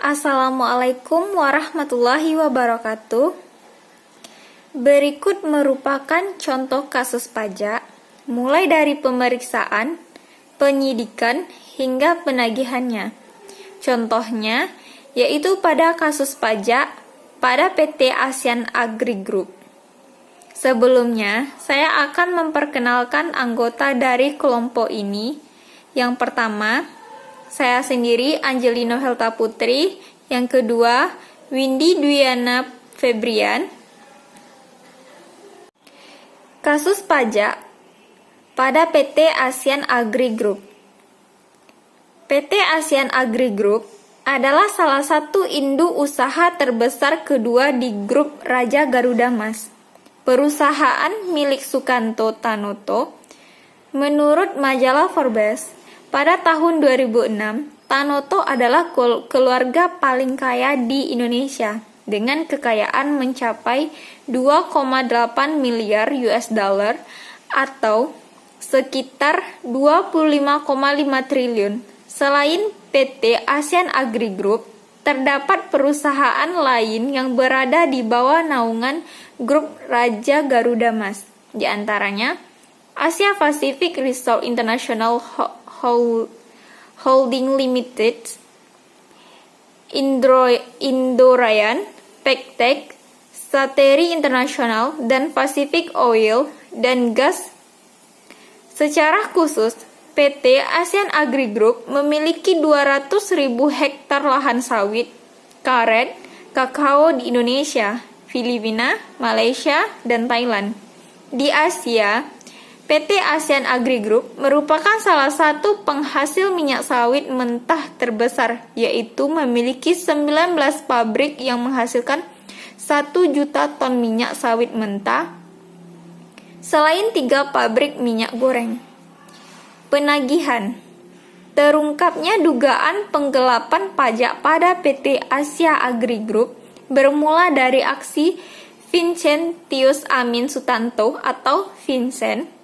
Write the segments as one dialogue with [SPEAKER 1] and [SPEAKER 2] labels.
[SPEAKER 1] Assalamualaikum warahmatullahi wabarakatuh. Berikut merupakan contoh kasus pajak, mulai dari pemeriksaan, penyidikan, hingga penagihannya. Contohnya, yaitu pada kasus pajak pada PT ASEAN Agri Group. Sebelumnya, saya akan memperkenalkan anggota dari kelompok ini. Yang pertama, saya sendiri Angelino Helta Putri. Yang kedua, Windy Dwiana Febrian. Kasus pajak pada PT ASEAN Agri Group. PT ASEAN Agri Group adalah salah satu induk usaha terbesar kedua di grup Raja Garuda Mas, perusahaan milik Sukanto Tanoto. Menurut majalah Forbes, pada tahun 2006, Tanoto adalah keluarga paling kaya di Indonesia dengan kekayaan mencapai 2,8 miliar US dollar atau sekitar 25,5 triliun. Selain PT ASEAN Agri Group, terdapat perusahaan lain yang berada di bawah naungan grup Raja Garuda Mas, di antaranya Asia Pacific Resort International Holding Limited, Indorayan, Pektek, Sateri International, dan Pacific Oil dan Gas. Secara khusus, PT ASEAN Agri Group memiliki 200.000 hektar lahan sawit, karet, kakao di Indonesia, Filipina, Malaysia, dan Thailand. Di Asia, PT ASEAN Agri Group merupakan salah satu penghasil minyak sawit mentah terbesar, yaitu memiliki 19 pabrik yang menghasilkan 1 juta ton minyak sawit mentah, selain 3 pabrik minyak goreng. Penagihan. Terungkapnya dugaan penggelapan pajak pada PT Asia Agri Group bermula dari aksi Vincentius Amin Sutanto atau Vincent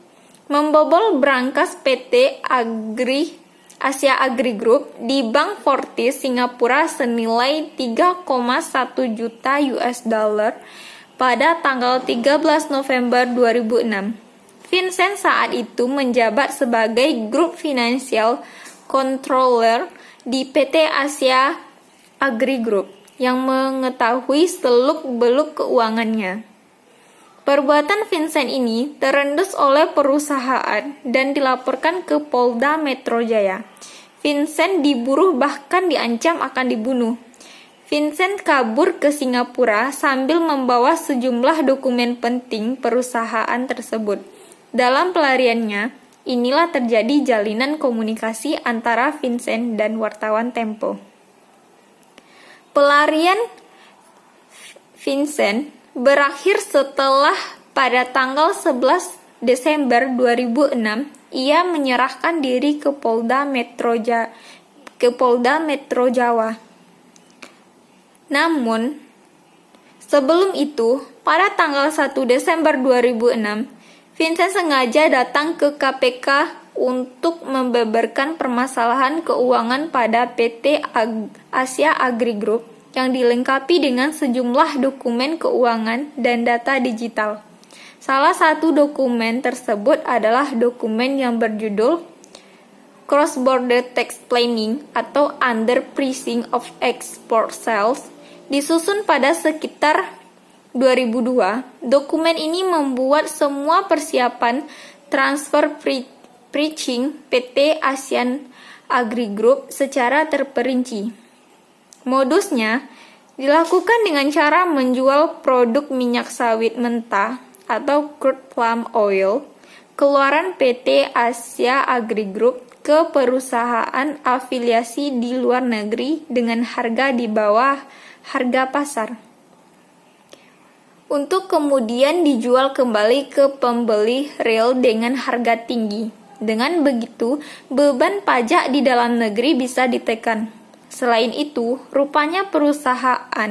[SPEAKER 1] membobol brankas PT Asia Agri Group di Bank Fortis Singapura senilai 3,1 juta US dollar pada tanggal 13 November 2006. Vincent saat itu menjabat sebagai Group Financial Controller di PT Asia Agri Group yang mengetahui seluk-beluk keuangannya. Perbuatan Vincent ini terendus oleh perusahaan dan dilaporkan ke Polda Metro Jaya. Vincent diburu bahkan diancam akan dibunuh. Vincent kabur ke Singapura sambil membawa sejumlah dokumen penting perusahaan tersebut. Dalam pelariannya, inilah terjadi jalinan komunikasi antara Vincent dan wartawan Tempo. Pelarian Vincent berakhir setelah pada tanggal 11 Desember 2006 ia menyerahkan diri ke Polda Metro Jawa. Namun, sebelum itu, pada tanggal 1 Desember 2006, Vincent sengaja datang ke KPK untuk membeberkan permasalahan keuangan pada PT Asia Agri Group yang dilengkapi dengan sejumlah dokumen keuangan dan data digital. Salah satu dokumen tersebut adalah dokumen yang berjudul Cross Border Tax Planning atau Underpricing of Export Sales, disusun pada sekitar 2002. Dokumen ini membuat semua persiapan transfer pricing PT ASEAN Agri Group secara terperinci. Modusnya dilakukan dengan cara menjual produk minyak sawit mentah atau crude palm oil keluaran PT Asia Agri Group ke perusahaan afiliasi di luar negeri dengan harga di bawah harga pasar, untuk kemudian dijual kembali ke pembeli real dengan harga tinggi. Dengan begitu, beban pajak di dalam negeri bisa ditekan. Selain itu, rupanya perusahaan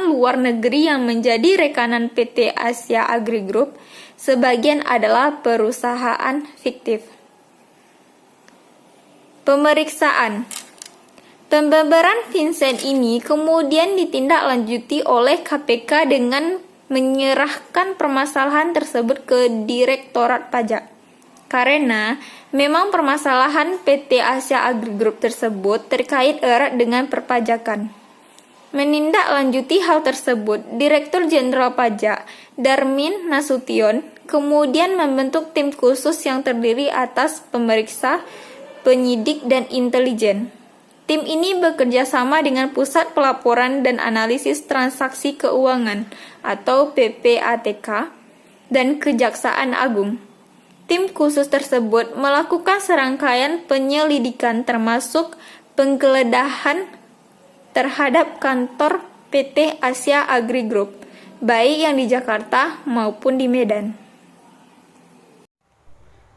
[SPEAKER 1] luar negeri yang menjadi rekanan PT Asia Agri Group sebagian adalah perusahaan fiktif. Pemeriksaan. Pembebaran Vincent ini kemudian ditindaklanjuti oleh KPK dengan menyerahkan permasalahan tersebut ke Direktorat Pajak. Karena memang permasalahan PT Asia Agri Group tersebut terkait erat dengan perpajakan. Menindaklanjuti hal tersebut, Direktur Jenderal Pajak Darmin Nasution kemudian membentuk tim khusus yang terdiri atas pemeriksa, penyidik, dan intelijen. Tim ini bekerja sama dengan Pusat Pelaporan dan Analisis Transaksi Keuangan atau PPATK dan Kejaksaan Agung. Tim khusus tersebut melakukan serangkaian penyelidikan termasuk penggeledahan terhadap kantor PT Asia Agri Group, baik yang di Jakarta maupun di Medan.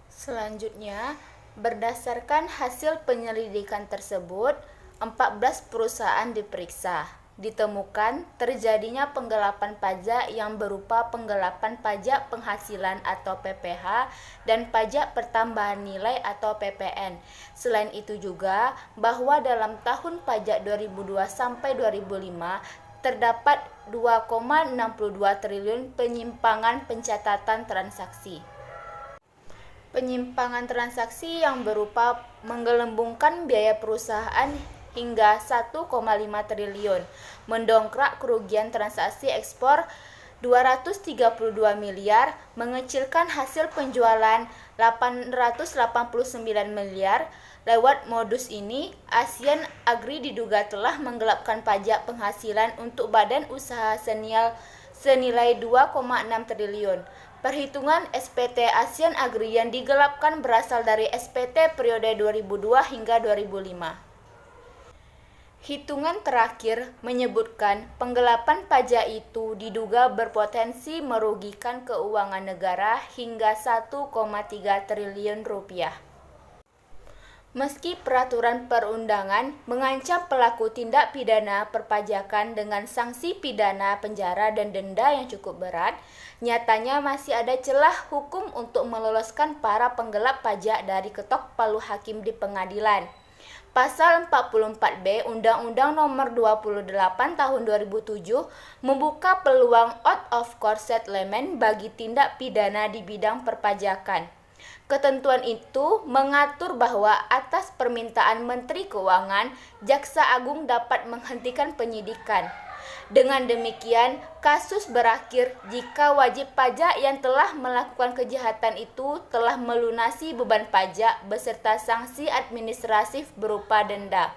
[SPEAKER 2] Selanjutnya, berdasarkan hasil penyelidikan tersebut, 14 perusahaan diperiksa. Ditemukan terjadinya penggelapan pajak yang berupa penggelapan pajak penghasilan atau PPH dan pajak pertambahan nilai atau PPN. Selain itu juga bahwa dalam tahun pajak 2002 sampai 2005 terdapat 2,62 triliun penyimpangan pencatatan transaksi. Penyimpangan transaksi yang berupa menggelembungkan biaya perusahaan hingga 1,5 triliun, mendongkrak kerugian transaksi ekspor 232 miliar, mengecilkan hasil penjualan 889 miliar. Lewat modus ini, ASEAN Agri diduga telah menggelapkan pajak penghasilan untuk badan usaha senilai 2,6 triliun. Perhitungan SPT ASEAN Agri yang digelapkan berasal dari SPT periode 2002 hingga 2005. Hitungan terakhir menyebutkan penggelapan pajak itu diduga berpotensi merugikan keuangan negara hingga 1,3 triliun rupiah. Meski peraturan perundangan mengancam pelaku tindak pidana perpajakan dengan sanksi pidana penjara dan denda yang cukup berat, nyatanya masih ada celah hukum untuk meloloskan para penggelap pajak dari ketok palu hakim di pengadilan. Pasal 44B Undang-Undang Nomor 28 Tahun 2007 membuka peluang out of court settlement bagi tindak pidana di bidang perpajakan. Ketentuan itu mengatur bahwa atas permintaan Menteri Keuangan, Jaksa Agung dapat menghentikan penyidikan. Dengan demikian, kasus berakhir jika wajib pajak yang telah melakukan kejahatan itu telah melunasi beban pajak beserta sanksi administratif berupa denda.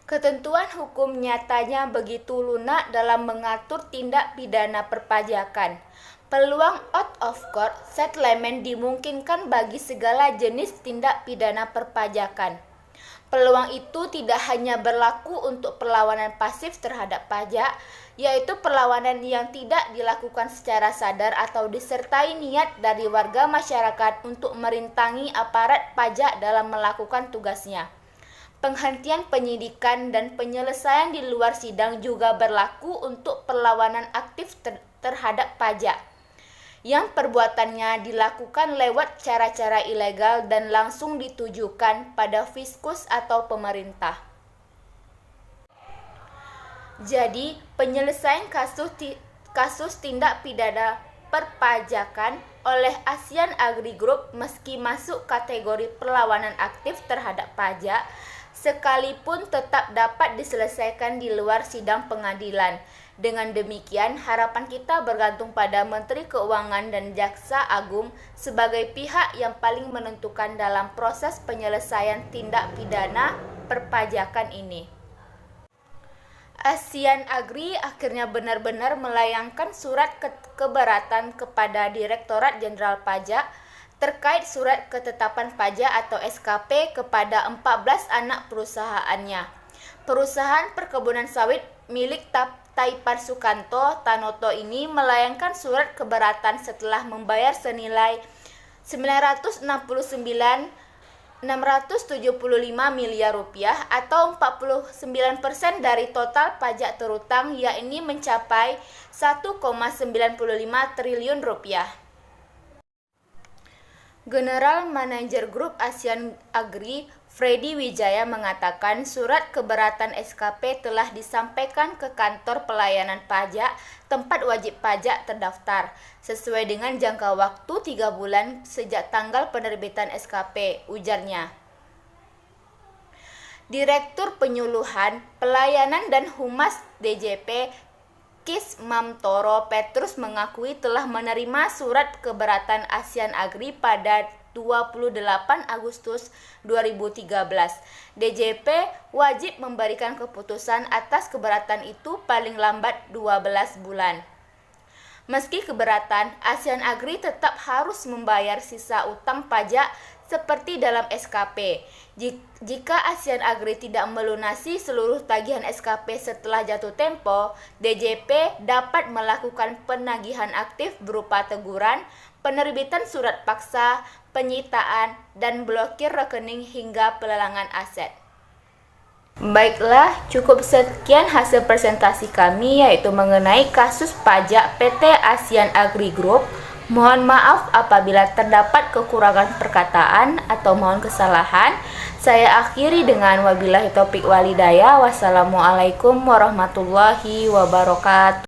[SPEAKER 2] Ketentuan hukum nyatanya begitu lunak dalam mengatur tindak pidana perpajakan. Peluang out of court settlement dimungkinkan bagi segala jenis tindak pidana perpajakan. Peluang itu tidak hanya berlaku untuk perlawanan pasif terhadap pajak, yaitu perlawanan yang tidak dilakukan secara sadar atau disertai niat dari warga masyarakat untuk merintangi aparat pajak dalam melakukan tugasnya. Penghentian penyidikan dan penyelesaian di luar sidang juga berlaku untuk perlawanan aktif terhadap pajak, yang perbuatannya dilakukan lewat cara-cara ilegal dan langsung ditujukan pada fiskus atau pemerintah. Jadi, penyelesaian kasus tindak pidana perpajakan oleh ASEAN Agri Group meski masuk kategori perlawanan aktif terhadap pajak, sekalipun tetap dapat diselesaikan di luar sidang pengadilan. Dengan demikian, harapan kita bergantung pada Menteri Keuangan dan Jaksa Agung sebagai pihak yang paling menentukan dalam proses penyelesaian tindak pidana perpajakan ini. ASEAN Agri akhirnya benar-benar melayangkan surat keberatan kepada Direktorat Jenderal Pajak terkait surat ketetapan pajak atau SKP kepada 14 anak perusahaannya. Perusahaan perkebunan sawit milik Taipan Sukanto Tanoto ini melayangkan surat keberatan setelah membayar senilai 969.675 miliar rupiah atau 49% dari total pajak terutang, yakni mencapai 1,95 triliun rupiah. General Manager Grup ASEAN Agri Freddy Wijaya mengatakan surat keberatan SKP telah disampaikan ke kantor pelayanan pajak tempat wajib pajak terdaftar sesuai dengan jangka waktu 3 bulan sejak tanggal penerbitan SKP, ujarnya. Direktur Penyuluhan, Pelayanan dan Humas DJP Kis Mamtoro Petrus mengakui telah menerima surat keberatan ASEAN Agri pada 28 Agustus 2013. DJP wajib memberikan keputusan atas keberatan itu paling lambat 12 bulan. Meski keberatan, ASEAN Agri tetap harus membayar sisa utang pajak seperti dalam SKP. Jika ASEAN Agri tidak melunasi seluruh tagihan SKP setelah jatuh tempo, DJP dapat melakukan penagihan aktif berupa teguran, penerbitan surat paksa, penyitaan, dan blokir rekening hingga pelelangan aset. Baiklah, cukup sekian hasil presentasi kami yaitu mengenai kasus pajak PT ASEAN Agri Group. Mohon maaf apabila terdapat kekurangan perkataan atau mohon kesalahan. Saya akhiri dengan wabillahi taufik walhidayah. Wassalamualaikum warahmatullahi wabarakatuh.